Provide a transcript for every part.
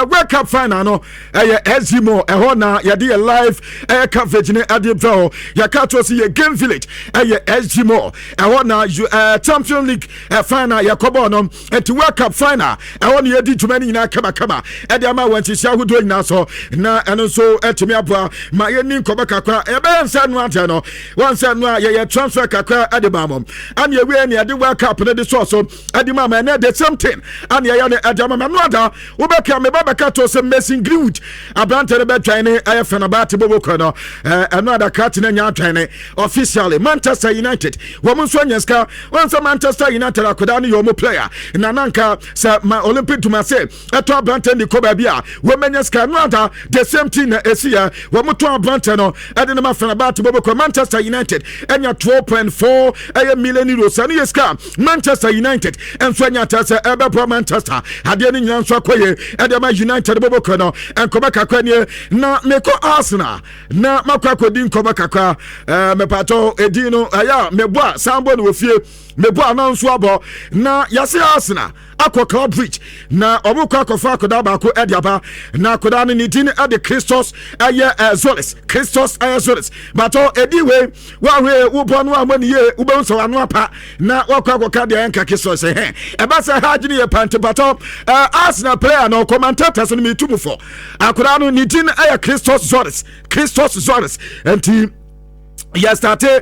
World Cup final no SGMO ɛhɔ na yɛde live coverage ne ade bro yɛka to game village SGMO ɛhɔ na Champions League final yɛkɔbɔ no ɛti World Cup final ɛhɔ na yɛdi dwuma ne nyinaa kama ɛde ama wɔnhyehia ahodoɔ nyinaa so na ɛno nso ɛtumi aboa ma yɛni nkɔbɔ kakra ɛbɛyɛ nsa no ante no wɔnsa no a yɛyɛ transfer kakra ɛde ba mom ane yɛwie ne yɛde World Cup ne de so ɛde ma ɛnɛ the same thing ane yɛyɛ ne ɛde ama no ada wobɛka me babɛka to sɛ Mason Greenwood abrante ne bɛtwan ne ɛyɛ Fenerbahce bobokɔ no ɛno ada krat ne nya atwan ne officially Manchester United wɔn nso anyaska wɔn Manchester United akoda ne yɛ player na nanka sɛ ma Olympic Tumase ɛtɔ abrante ne kɔ baabi a wɔmanya ska no ada the same thing na ɛsia wɔn to abrante no ɛde ne ma Fenerbahce bobokɔ Manchester United ɛnya 12.4 million euros ɛne yɛ ska Manchester United ɛnso anya tɛ sɛ ɛbɛbɔ Manchester adeɛ ne nyina nso akɔyɛ ɛde ma United bobokɔ no ɛnkɔbɛ kakra ne na mekɔ Arsenal na makɔ akɔdi nkɔbɛ kakra mepatɔ ɛdi no ɛyɛ meboa sambo ne wɔfie meboa na nso abɔ na yɛse Arsenal akɔ Club Bridge na ɔmokɔ akɔfa akɔda baako ɛde aba na akɔda no ne din ɛde Christos ɛyɛ Zolis Christos ɛyɛ Zolis batɔ ɛdi wei wahwe wobɔ no amɔ ne yie wobɛhu sɛ wano apa na wakɔ akɔka deɛ ɛnka Christos ɛhɛ ɛba sɛ hagye ne yɛ pante batɔ Arsenal player no commentators no metu mu fɔ akɔda no ne din ɛyɛ Christos Zolis ɛnti yesterday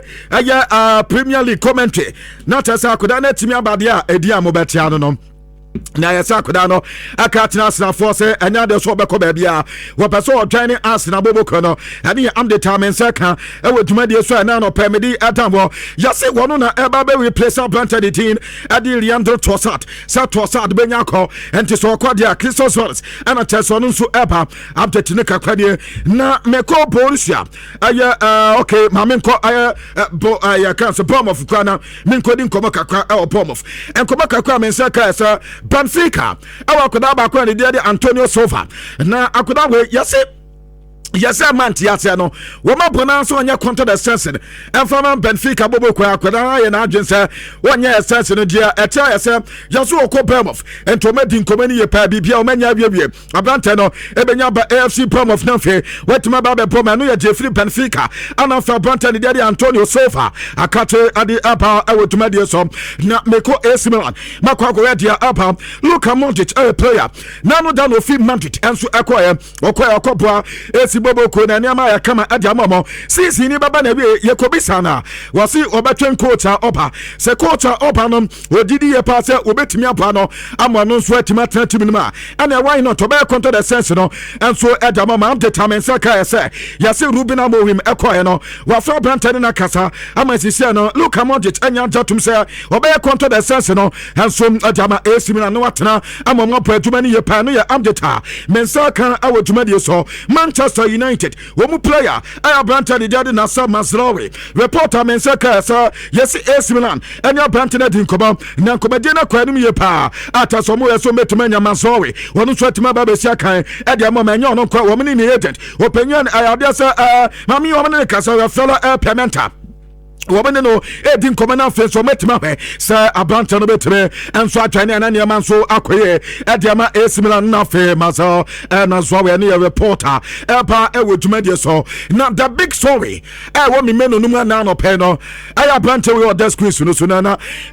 Premier League commentary na tɛsɛ akɔda no atumi abadeɛ a ɛdi a mobɛtea no na yɛsɛ akoda no aka tena Arsenalfoɔ sɛ ɛnya de so ɔbɛkɔ baabi a wɔpɛ sɛ ɔtwan ne Arsenal bobokɔ no ɛne yɛ amdetamen sɛ ka ɛwɔ dwumadie so ɛna no pɛ mede ɛdam hɔ yɛse wɔno na ɛba bɛ replace abrante de tin ɛde Leandro Trossard sɛ Trossard bɛnya akɔ ɛnti sɛ ɔkɔ deɛ a Christos Suarez ɛna kyɛ sɛ ɔno nso ɛba update ne kakra deɛ na mekɔ Borussia ɛyɛ ma menkɔ ɛyɛ ka sɛ Bournemouth kora na menkɔdi nkɔmmɔ kakra ɛwɔ Bournemouth nkɔmmɔ kakra mensɛ ka sɛ Benfica awa akoda ba ko ne de Antonio Silva na akoda we yɛsɛ manti ase no wɔma bona so ɔnyɛ contra the sense ɛmfama Benfica bobo kwa akoda yɛ na adwen sɛ wɔnyɛ sense no dia ɛtia yɛsɛ yɛso ɔkɔ Bournemouth ɛntoma di nkɔmani yɛ pa bibia ɔmanya awie abrante no ɛbɛnya ba AFC Bournemouth na fe wɔtuma ba bɛbɔ ma no yɛ Jeffrey Benfica ana fa abrante ne de Antonio Silva akate ade apa ɛwɔtuma de so na meko AC Milan makɔ akɔyɛ dia apa Luka Modric a player na no da no fi Madrid ɛnso ɛkɔ boa AC Boboko na niama ya kama adi amamo sisi ni baba na wie yekobisa na wasi obetwen coach opa se coach opa no odidi ye pa se obetimi aba no amo no so atima tena ma ana why not obe control the sense no enso adi amamo am determine say ka say yase Ruben Amorim ekoye no wafa brantane na kasa ama sisi no Luka Modric anya jatum say obe control the sense no enso adi ama AC Milan no watena amo mo pa aduma ni ye pa no ye am deta mensa kan awoduma de so Manchester United womu player aya branta de dia de Nasa Mazraoui reporter mensaka sa yes AC Milan enya branta na din koba na komade na kwanu ye pa ata so mo yeso metumanya Mazraoui wonu so atima ba besia kan e dia mo manya ono kwa wo ni agent opanyan aya de sa mami wo ne kasa ya fella pimenta wɔbɛne no ɛdi nkɔmɔ no afei so ɔmɛtumi ahwɛ sɛ abranta no bɛtumi ɛnso atwane ana nneɛma nso akɔyɛ ɛde ama AC Milan no afei Marcel ɛna so awɛ ne yɛ reporter ɛba ɛwɔ dwumadie so na the big story ɛwɔ me menu no mu ana anɔpɛ no ɛyɛ abranta wɔ ɔda screen so no so na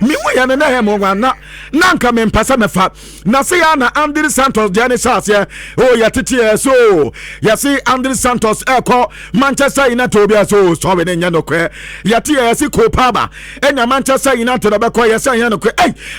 mehu yɛ ne na hɛ mo na nka mempɛ sɛ mɛfa na se ya na Andres Santos deɛ ne saaseɛ yɛtete so yɛse Andres Santos ɛkɔ Manchester United obi so story ne nyɛ nokɔ yɛte yɛsi Kopaba enya Manchester United obekɔ yɛsɛ yɛn no kɔ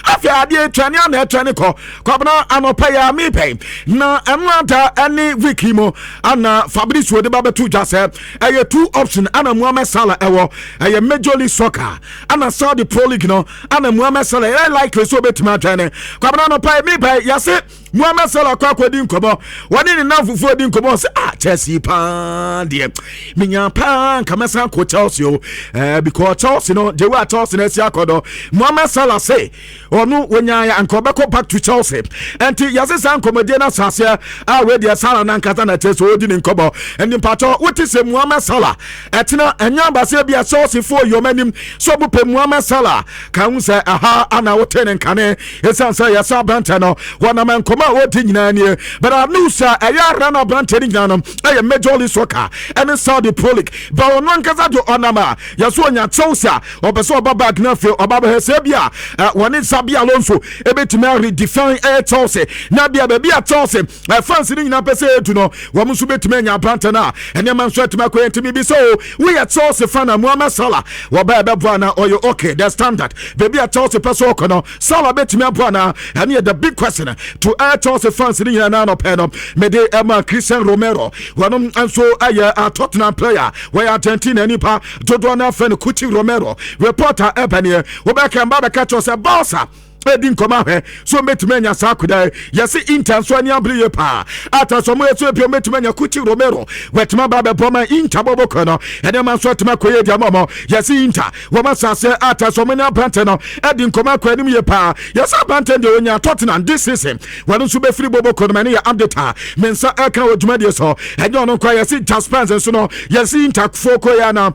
afia ade atwane ana atwane kɔ kɔbna anopa ya mi pɛ na emranta any wiki mo ana Fabrizio de babetu jase ɛyɛ two option ana Mohamed Salah ɛwɔ ɛyɛ Major League Soccer ana Saudi Pro League no ana Mohamed Salah ɛyɛ likely so betima atwane kɔbna anopa mi pɛ yɛsi Mohamed Salah kwa di nkɔbɔ wani ni na fufuo di nkɔbɔ sɛ Chelsea pan de minya pan kamasa ko Chelsea because Chelsea no they were Chelsea na sia kodo Mohamed Salah say onu wenya anko beko back to Chelsea enti yase san komede na sase we dia Salah na nkata na Chelsea odi ni nkobo enti pato what is Mohamed Salah etina enya base bia Chelsea for yomanim so bu pe Mohamed Salah kan say aha ana woten nkane esan say yasa branta no wana man koma odi nyina nie but I know sir eya rana branta ni nyina no e Major League Soccer and Saudi Pro League but ono nkasa do onama yaso onya Chelsea obeso obaba na fe obaba hesebia woni Sabi Alonso ebetime redefine Chelsea na bia baby at Chelsea fans ni nyina pese etu no wo muso betime nya branta na ene man so etime ko entimi bi so we at Chelsea fan Mohamed Salah wo ba ebe na oyo okay the standard baby at Chelsea person kono Salah betime abo na ene the big question to Chelsea fans ni nyina na no pe no me de Emma Christian Romero wonom anso aye a Tottenham player we Argentina nipa dodo na fan Cuti Romero reporter ebanie wo ba kan ba ka Chelsea Barca Edin koma he so metumenya sakuda yesi Inter so ani abriye pa ata so mo etu epio metumenya Cuti Romero wetuma ba be boma Inter bobo kono ene man so tuma koye dia momo yesi Inter wo ma sase ata so mo na brante no Edin koma ko anim ye pa yesa brante de onya Tottenham this season wanu so be free bobo kono mane ya update mensa aka oduma de so enyo no ko yesi Jaspers so no yesi Inter foko ya na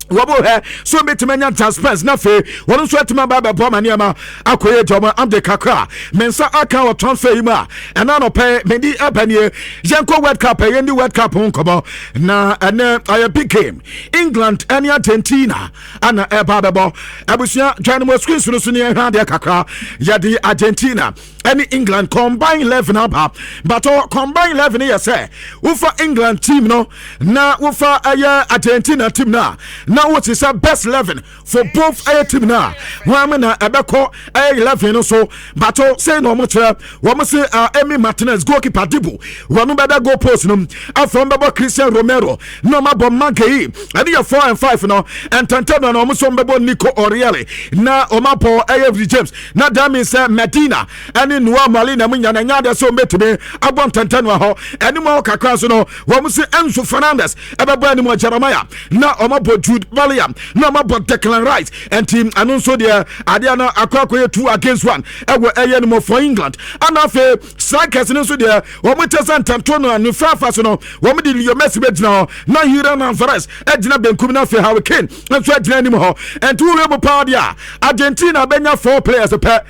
wabo he so metimenya transparency na fe wonu so atima ba bo maniama akoye jomo amde kakra mensa aka o transfer ima ena no pe mendi abanie yenko World Cup yendi World Cup nkomo na ene aye big game England and Argentina ana eba bebo abusia twan mo screen so ne hwa de kakra yadi Argentina any England combine 11 up but combine 11 here say ufa England team no na ufa aye Argentina team na now what is our best 11 for both our team now? Woman Abeko 11 so but say no much woman say Emi Martinez goalkeeper Dibu one better goal post no from Baba Christian Romero no mabo Mankei and you 4 and 5 no and Tantano no muso Babo Nico Oriale na omapo AFD James na that means Medina and in Noa Malina Munya na nyada so metube abon Tantano ho any more kakra so no woman say Enzo Fernandez ebebo any more Jeremiah na omapo Jude Valiam no mabo Declan Rice and team and also there Adiana akwakoye 2 against 1 ewo no for England and afa strikers no so there woman tesa Tantano and Fafa so no woman di Leo Messi bedina na Nhyira na Fares edina benkum na fe Hurricane and so edina nim ho and two rebel power there Argentina benya 4 players per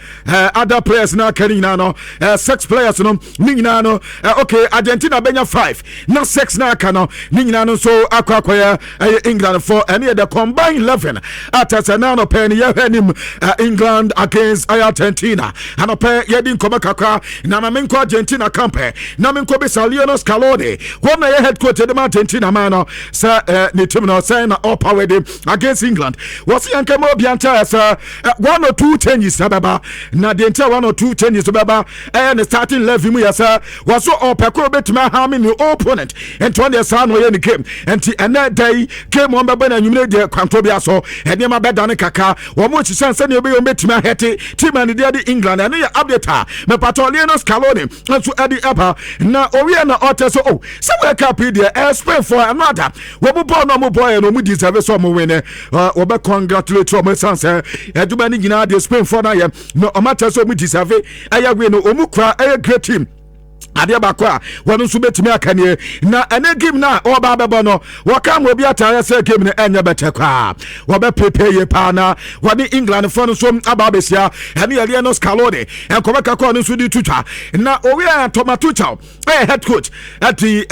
other players na kanina no 6 players no nyina no okay Argentina benya 5 na 6 na aka no nyina no so akwakoya England for any the combined 11 at Senano pen yenim England against Argentina and a pair yedin komakaka na mamenko Argentina campe na menko be Saliono Scaloni one head coach the Argentina mano sir ni team no say na up already against England was yankamo bianta sir 1 or 2 changes baba na the entire 1 or 2 changes baba and starting 11 mu yasa was so up betima how many opponent and 20 san no yen game and that day came on baba na nyumre de kwantobia so ene ma beda ne kaka wo mo chisen se ne obe yo betima hete team and the England and ya update me Patolino Scaloni so edi eba na owie na ote so oh se we cap there Spain for another wo mo ball no mo boy no mo deserve so mo win wo be congratulate o mo sanse eduma ni nyina de Spain for na ye no o matter so mo deserve aya we no o mu kwa great team adia bakwa wonu so betimi akane na ene game na oba bebo no waka mo bi atare se game ne enye betekwa wo be prepare pa na woni England for no so aba besia ene yele no Scaloni enkobeka ko no so di tucha na owi tomato chow head coach at the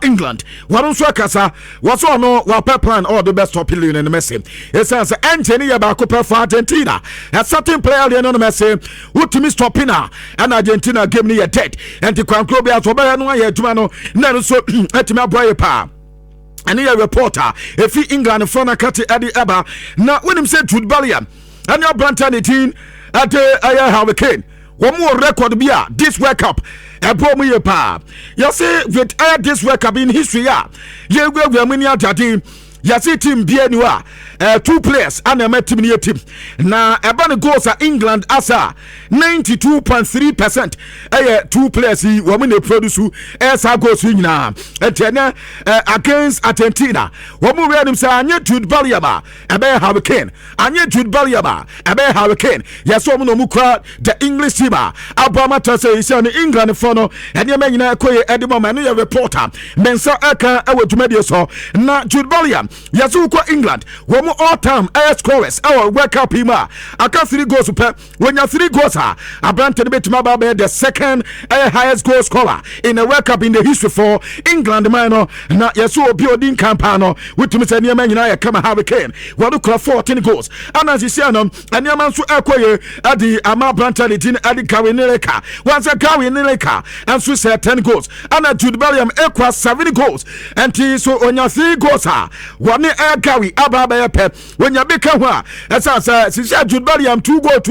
England wonu so akasa wo so no wa plan all the best top in the Messi esanse enteni ya ba ko per for Argentina a certain player there no Messi utimi stopina and Argentina game ni dead and the Kwankobia to buy no ya juma no so etimi aboye pa and a reporter if England for na kati adi eba na when him say Jude Bellingham and your Brantanity at a Hurricane one more record bia this World Cup ebo mu ye pa you say with this World Cup in history ya ye we many atati you see team bia ni wa 2 players and a team near team. Now, about goals are England as a 92.3%. 2 players, women they produce as a goals win now. Against Argentina. Woman read him say, Anya Jude Balliaba, a bear hurricane. Anya Jude Balliaba, a bear hurricane. Yes, woman Mukra, the English team. Abama Tasa is on England phono, and your man in a quay at the moment, a reporter. Mensa Aka, I would media so. Not Jude Balliam, Yasuko England. Woman all time, air scorers, our wake up him. I can't 3 goals when you're 3 goals. I brand to the bit Mbappé, the second highest goal scorer in a World Cup in the history for England. Minor, not Yasuo building Campano, with Mr. Nyaman and I come a hurricane. What do call 14 goals? And as you see, and Yaman to acquire at the Ama Brantality at the Kawineleka. Once a Kawineleka, and Swiss 10 goals. And at Jude Bellingham equals 7 goals. And so on your 3 goals, 1 air carry, Abba Pep, when you become one. As I said, Jude Bellingham 2 goals,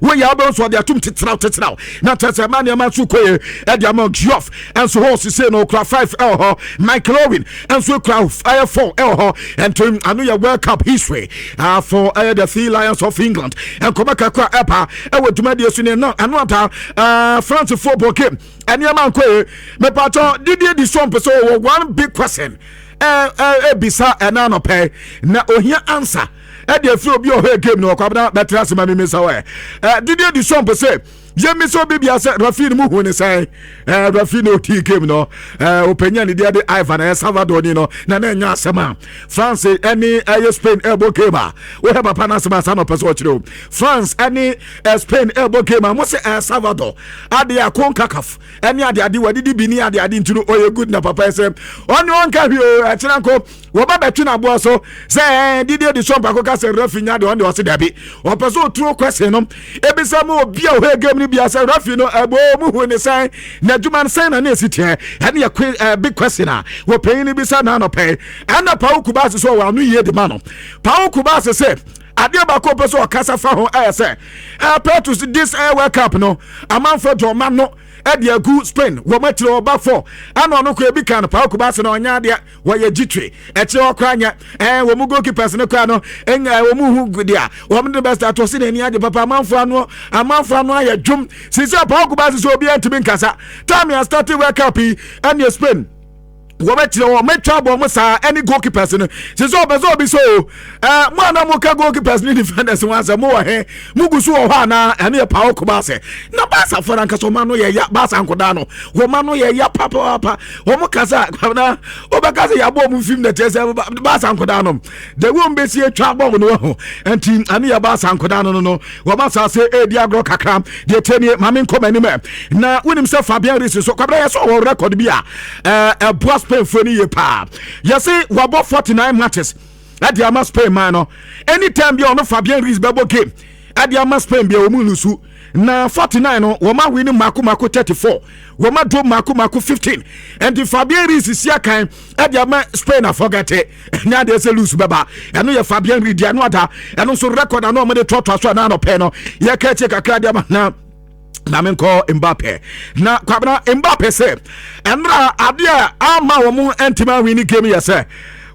when you are also their 2 tits now. Not as a man, Yaman Sukoye, at the amount Joff, and so also say no crowd 5 Michael Owen, and so crowd 4 and to another World Cup history for the 3 Lions of England. And Komaka Epa, I would to media soon and not France football game. And Yaman Kwe, me pato, did you disomp so 1 big question? Bisa and Nano pay, na ohia answer. And the flow be your game no kwabna better as my miss away. Did you disomp say? Jemmy so baby I said Rafino Muhuni say Rafino T game no opinion the Ivan El Salvador no Nanya Sama France any Spain elbow gamer we have a Panasama Sama Pasocho France any Spain elbow gamer must say El Salvador Adia Konkakaf any Adia did be near the Adin to oh good na papa say on one carry at Chinako Waba China Bosso say did you the shop Pacoca say Rafina the one was Debbie or Paso true question Ebisamo Bio game be as a rough, a when they say, Najuman Sen and Nesity, and a big questioner, we're paying Ibisa Nano pay, and a Pau Kubas so our New Year the Mano. Pau Kubas said, Adiaba Copos or Casa Faho, I say, pay to this World Cup, no, a man for John Mano. Edia good Spain, we met you back for. And on okay, big can of Paucubas and on Yadia, where you jittery, at your crania, and we go keep us in the cano, and I will move good there. One the best that was in any other papa, a man from my jump, since our Paucubas is so beyond to be Casa. Time I started work happy, and you Spain. Wometro trouble musa any goalkeepers no se so be so mo na mo ka goalkeepers ni defenders once mo he mugusu o ha na ene pa okuba se na basa for anka so ma no ye ya basa ankoda no wo ma no ye ya papa wo mo kasa na obekasa ya bo mu film na tese basa ankoda no the won be sie trouble no ho enti ane ya basa ankoda no wo ma sa se e dia gro kakra de teni mame nkomani me na wonim se Fabian Ruiz so kwabra ya so wo record bi a boss Spain funny ye pa. You see, we bought 49 matches at the Ama Spain man. Anytime be on Fabian Ruiz babo game at the Ama Spain be omulusu. Na 49 no, woma winning Maku 34. Woma do Maku 15. And the Fabian Ruiz is here kind at the Ama Spain I forget it. Now there's a loose baba. I know your Fabian Ruiz dia no ada. And also record I know me the trot so na no pe no. Ye ka check akra na Namen call Mbappé. Na kwabna Mbappé say, Endra adia ama womu entima wini game ya say.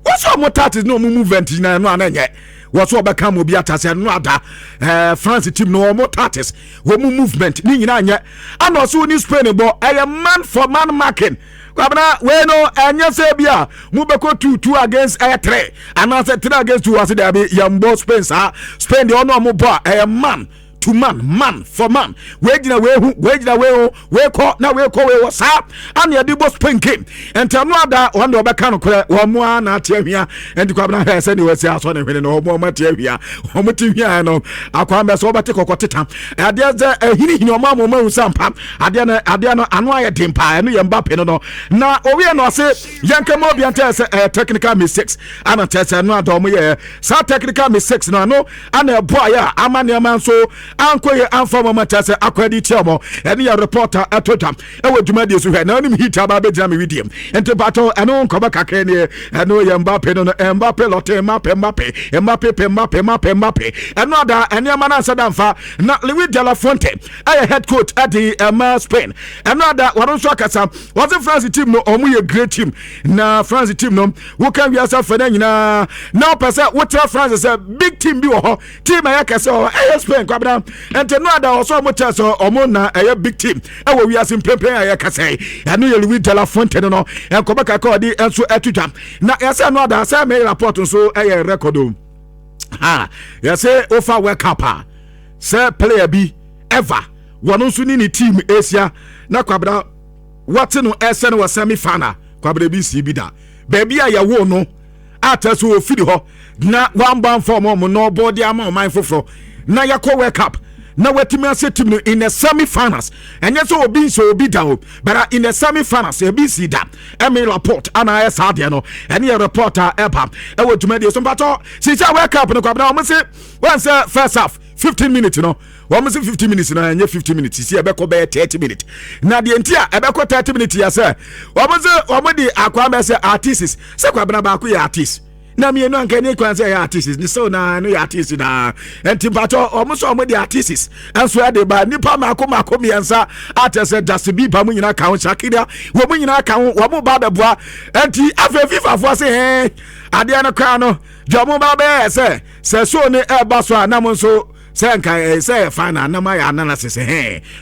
What's your motatis no movement na no ananye. What's what become obi atase no ada France team no motatis womu movement ni nyina anye. And also ni Spain bo a man for man marking. Kwabna we no anya say bia mu beko 2 against 3 and I said 3 against 2 as there be yambo Spain Spain the ono mo bo a man to man for man. Wage na we call now we call we what's up and your dibos pinking and tell no other one the back one more na here and the cabana has anyway say as one no more material here no akwamba so bate kokoteta adia za hini hini omamo ma usampa adia no anwa ya dimpa no ye Mbappé no na owe no say yanka mo bi anta say technical mistakes ana tese no adomo ye sa technical mistakes no and boy ya amane man so ankoye anfa mama tase akwadi tiamo ene ya reporter atotam e wo dwumade so hwe na onim hita ba begyina me widiam ente pato eno nkoba kakra ne eno ye Mbappé no Mbappé lote Mbappé eno ada ene amana sadamfa na Luis de la Fuente ay head coach at the Spain eno ada waron so akasa was the France team no omu ye great team na France team no wo kan wi asa fa na nyina now person what France say big team bi wo ho team ay akasa o Spain kwabra ente no ada also mo so omo na a big team e wo wi asa pempen ay akasa eno ye Luis de la Fuente no enkoba kakra di enso atutwa na yasa no ada say me report so ay record o yasa ofa World Cup say player bi ever wono so ni team Asia na kwabra what no SN was semi final kwabra bi si bi da baby a yawo no ataso ofidi ho na one band form mo no body am man foforo na yakọ World Cup na watimi ase team no in the semi finals enye so obi down but in the semi finals e bi si da Emil Laporte ana esa de no ene ye reporter eba e wo dwumade so mpato si World Cup no kwabra o mo se once first half 15 minutes no we say 15 minutes na enye 15 minutes si ebeko be 30 minutes na de entia ebeko 30 minutes ya say we mo di akwa be say artists say kwabna ba ko ya artist na me no anka ne kwan say ya artists ni so na no ya artist na enti pato omo di artists anso ade ba nipa mako miensa atese just be ba mu nyina ka ho Shakira wo mu nyina ka ho wo mo ba beboa enti afa FIFA fo say ade na kwa no jomo ba be say so ne e ba so anam so say nka say final na my analysis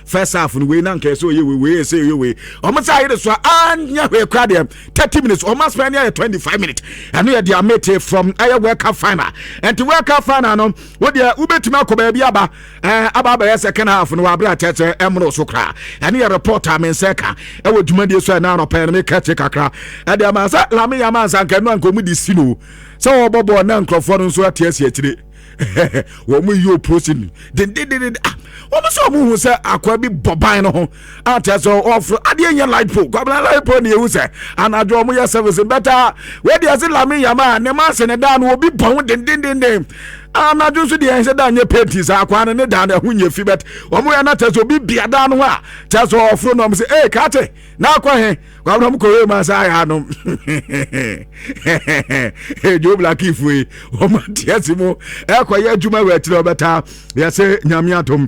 first half no we na nka so ye we say ye we omo say here so anya we kwa dem 30 minutes omo spend here 25 minutes and we dey mate from World Cup final and to World Cup final no we dey ubetumi akoba bi aba second half no wa bra tete emro so kra and here reporter men seka e wo dwumade so na no pen me kache kakra e dey ma say lami ya man sanka no anko mu di sino so obobo na nkrofo no so atiasi akire wo mu yo proceed den wo so mu hu say akwa bi boban no ho ataso offer ade nya light po kwa light po ne hu say anajo mu ya service better we dey say lami yama ne ma se ne da no obi bon den anajo so dey say da nya penties akwa ne da na hu nya fi bet wo mu ya na taso bi bia da no a taso offer no mo say kate na akwa he kwa no mo ko ma say ya no jo black ifwe o ma tiasimo kwa ya juma we tire obeta ya se nyame atom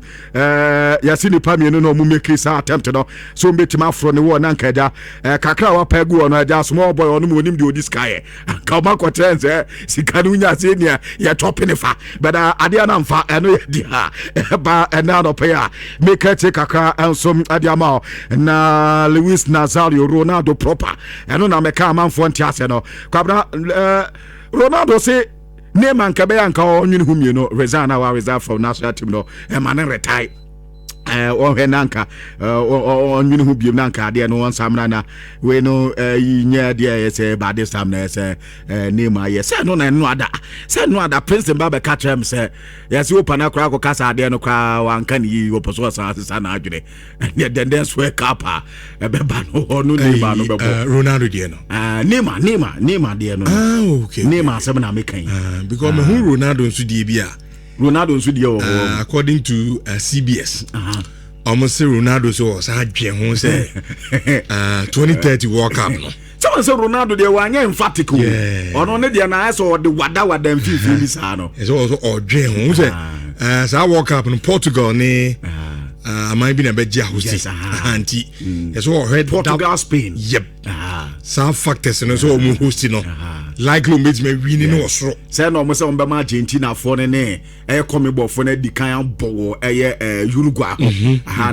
ya se nipa mienu no mu make sa attempt no so mbetima afro ne wo na nkaja kakra wa pagu ono aja small boy ono mu onim de odi sky ka ma ko trense sika no nya se nia ya top ne fa but ade na mfa eno ya dia ba na no pa ya make take kakra ensom ade ama na Luis Nazario Ronaldo proper eno na meka manfo ntiase no kwabra Ronaldo say Neymar nka be yanka onwini hu mieno resign na wa resign from national team no e man retire o henanka onwini hu biem nanka de no onsamna na we no nya de yese ba this time na yese Neymar yese no na no ada Prince Mbappé catch him say yese open na kra ko kasa de no kra wanka ni oposo sa na adwene ne den swe kapa e be ba no no Neymar no be bo Ronaldo de no Neymar de no okay Neymar se na mekan because me hu Ronaldo nso de bia Ronaldo nso de according to CBS almost say Ronaldo so sa dwe ho say 2030 World Cup no someone say Ronaldo de wanya emphatic ono ne de na so de wada mfifi bi sa no so odwe ho say sa World Cup no Portugal ni might be na be dia host anti so head Portugal Spain yep some factors no so mu host no likely meet me winning no so say no mo say on be ma Argentina for ne come bo for na di kan bo Uruguay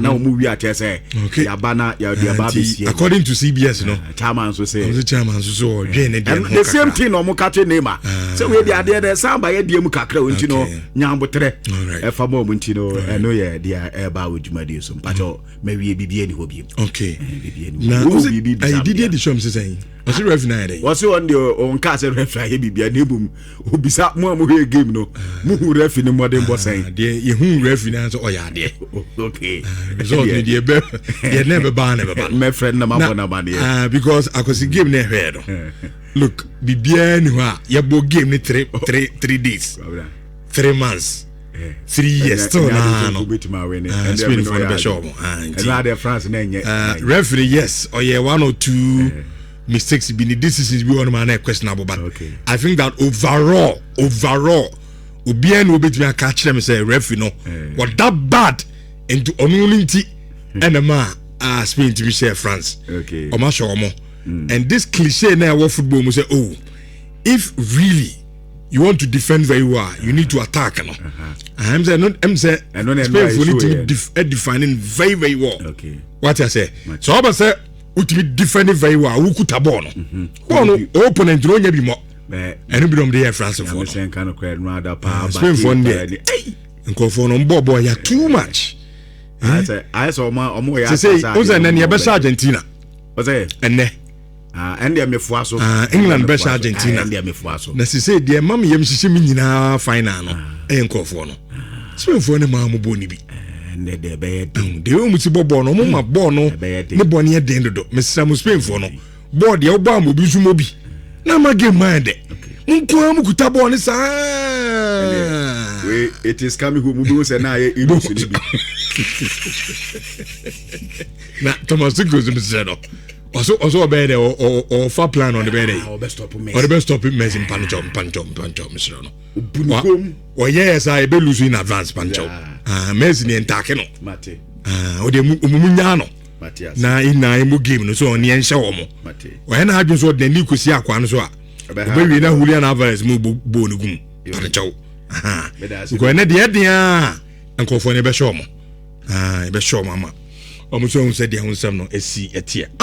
na mu wi ate say ya bana ya dia ba be according to CBS no chairman so say the chairman so dwen ne dia the same thing no mo catch Neymar say we dey ade dey samba ye dia mu kakra onti no nyambotre e fa mo onti no no ye dia e ba odwumade so mpacho me wi bibie ni hobi okay na I did the show say was it ref na dey was on the on cast ref here bibia na ebum obisa mo he game no mo hu ref ni modern boss say dey ye hu ref na so oya dey okay result ni dey be dey never ban my friend na ma bona ba dey because akosi game na head look bibia ni ho a ye bo game ni 3 days 3 months 3 years still na no Spain for the show and France na referee yes or yeah 1 or 2 mistakes be this is be one man questionable but I think that overall obi and obi to catch them say referee no what that bad into onunti and ma Spain to be share France o ma show mo and this cliche na what football mo say oh if really you want to defend very well you need to attack no I'm say Spain for need to defining very very well what I say so I say ultimate defending very well who could ball no opponent no nya bi mo and be from the France for Spain for there nkofo no mbobo ya too much I saw my say oza na ne be Argentina enne and they mefua so England be Argentina and they mefua so na se de mam yem hihye mi nyina final no nkofo no Spain for ne ma mo boni bi ne de be de o muti bobo no mo ma ball no ne ball ne den dodo Mr. Spain for no ball de o ba mo bi sumo bi na ma game man de nko am kuta ball ne sa it is coming who mu say na ye ilu so ni bi na Thomas goes to say no also be there or for plan on the bed or best stop Messi pancho Mr. no oh yes I be lose in advance pancho Messi ni entake no mate o de munya no na ina mu game no so oni enhye wo mo o na adwo so de ni kosi akwa no so a be wi na Julian Alvarez mu bo no gum pancho ko na de dia nkofo ne be show mo be show mama o mo so say dia hunsam no esi etia